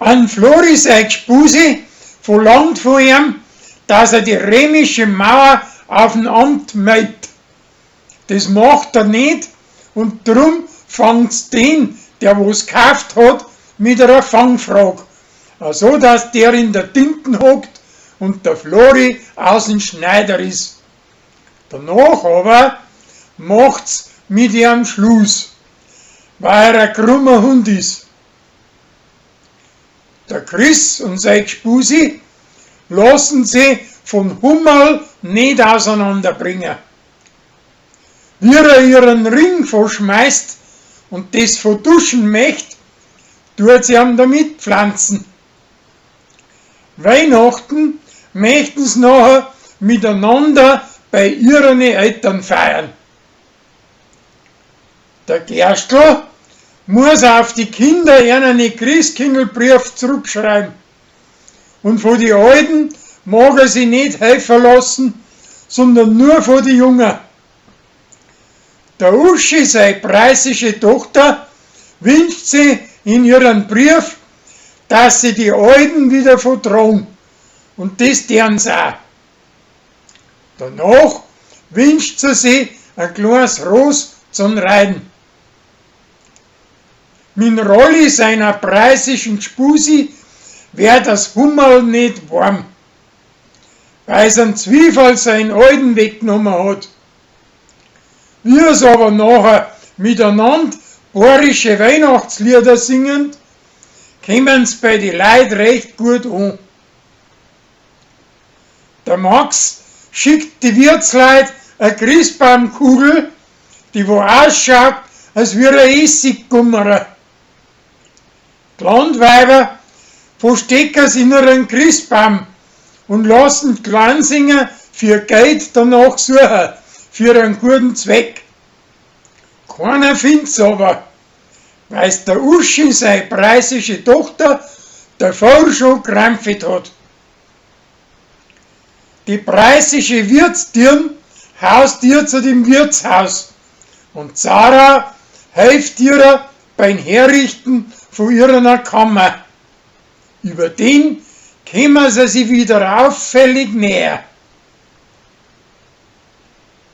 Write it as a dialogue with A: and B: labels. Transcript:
A: An Flori sein Gspusi verlangt von ihm, dass er die römische Mauer auf ein Amt meldet. Das macht er nicht und drum fangt's den, der was gekauft hat, mit einer Fangfrage. So dass der in der Tinten hockt und der Flori außen Schneider ist. Danach aber macht's mit ihm Schluss, weil er ein krummer Hund ist. Der Chris und sein Gspusi lassen sie von Hummerl nicht auseinanderbringen. Wie er ihren Ring verschmeißt und das vertuschen möchte, tut sie ihm damit pflanzen. Weihnachten möchten sie nachher miteinander bei ihren Eltern feiern. Der Gerstl muss auf die Kinder einen Christkindlbrief zurückschreiben. Und von den Alten mag er sich nicht helfen lassen, sondern nur von den Jungen. Der Uschi, seine preußische Tochter, wünscht sie in ihrem Brief, dass sie die Alten wieder vertrauen. Und das tun sie auch. Danach wünscht sie sich ein kleines Ross zum Reiten. Mit Rolli, seiner preußischen Gspusi, wär das Hummerl nicht warm, weil sein Zwiefel seinen Alten weggenommen hat. Wie es aber nachher miteinander bayerische Weihnachtslieder singend, kommen's bei den Leuten recht gut an. Der Max schickt die Wirtsleute eine Christbaumkugel, die wo ausschaut, als wäre ein Essiggummerer. Die Landweiber verstecken sie in ihren Christbaum und lassen die Kleinsinger für Geld danach suchen, für einen guten Zweck. Keiner find's aber, weil's der Uschi, seine preußische Tochter, davor schon krampft hat. Die preußische Wirtsdirn haust ihr zu dem Wirtshaus und Sarah hilft ihr beim Herrichten von ihrer Kammer. Über den kommen sie sich wieder auffällig näher.